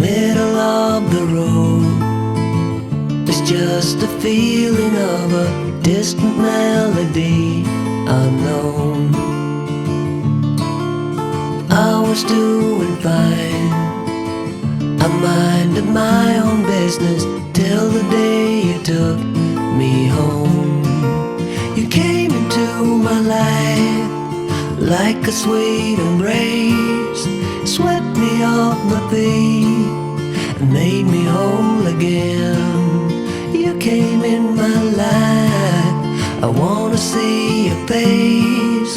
middle of the road. It's just a feeling of a distant melody unknown. I was doing fine, I minded my own business till the day you took me home. You came into my life like a sweet embrace, swept me off my feet and made me whole again. You came in my life, I wanna see your face.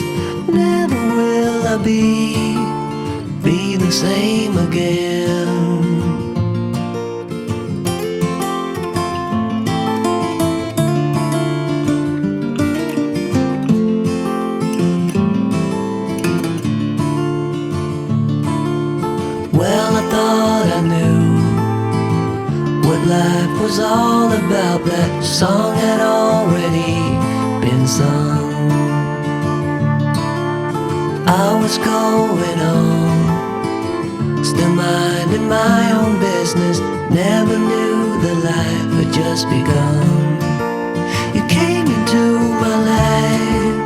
Never will I be the same again. Well, I thought I knew what life was all about. That song had already been sung. I was going on, still minding my own business. Never knew that life had just begun. You came into my life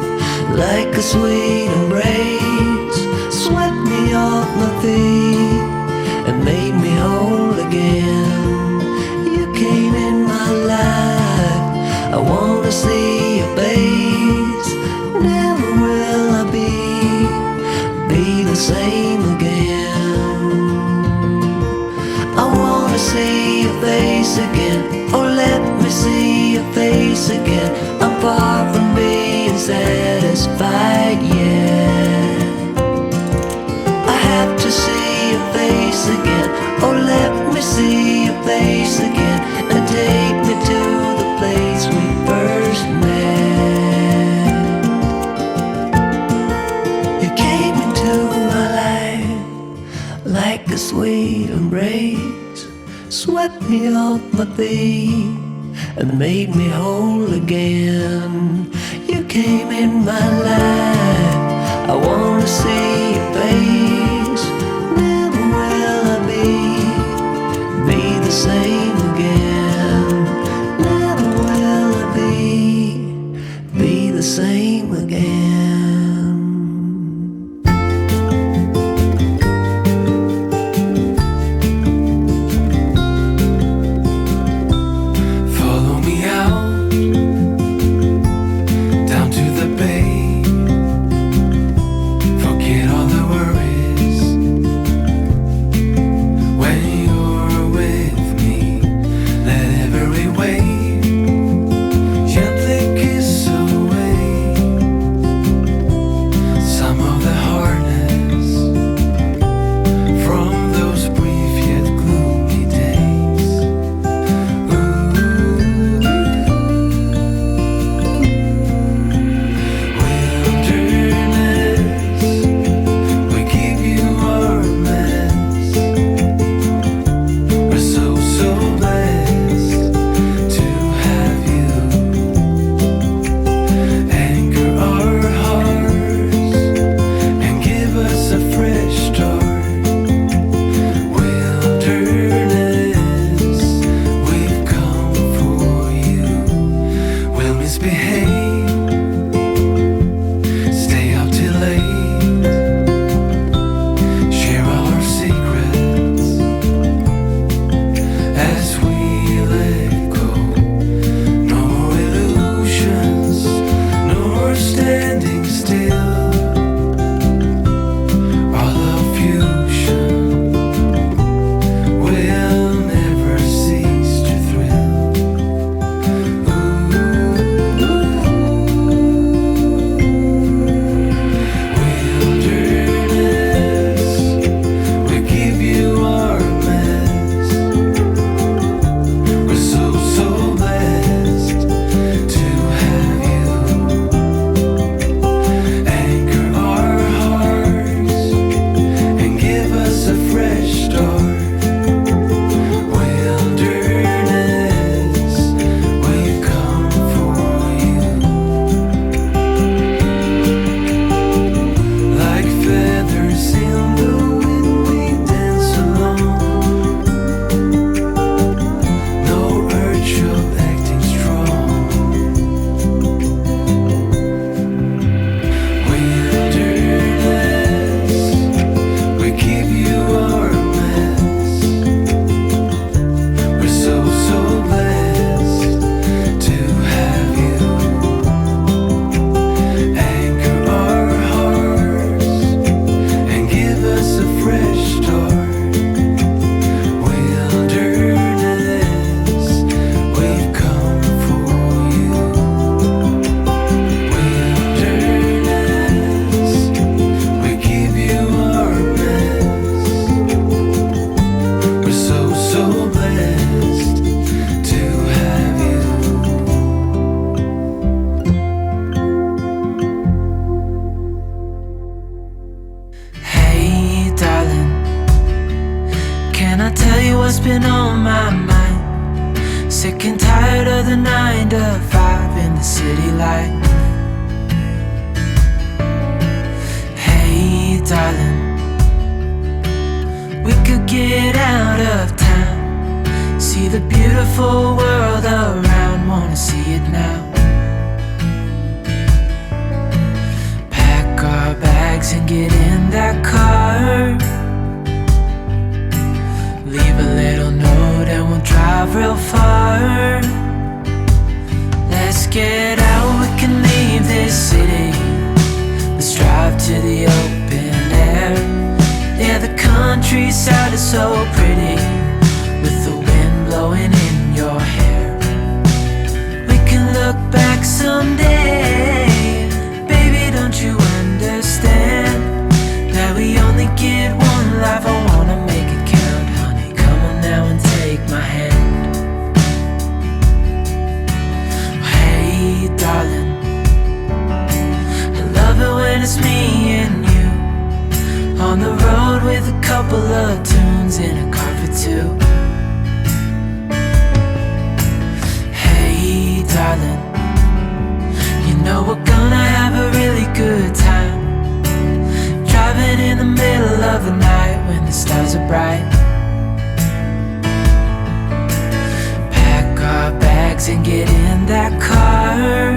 like a sweet embrace, swept me off my feet and made me whole again. You came in my life, I wanna see your face. Never will I be the same again. I wanna see your face again, oh let me see your face again. I'm far from being satisfied yet. I have to see your face again, oh let me see your face again, and take me to the place we first met. You came into my life like a sweet embrace, swept me off my feet and made me whole again. You came in my life, I wanna see your face. Never will I be the same again. Never will I be the same again. Follow me out down to the bay. Forget all the worries what's been on my mind. Sick and tired of the 9 to 5 in the city light. Hey darling, we could get out of town, see the beautiful world around, wanna see it now. Pack our bags and get in that car, leave a little note and we'll drive real far. Let's get out, we can leave this city. Let's drive to the open air. Yeah, the countryside is so pretty, with the wind blowing in your hair. We can look back someday. Baby, don't you understand that we only get one life? I wanna make it count, honey. Come on now and take my hand. Hey darling, I love it when it's me and you, on the road with a couple of tunes in a car for two. Hey darling, you know we're gonna have a really good time, driving in the middle of the night when the stars are bright. Pack our bags and get in that car,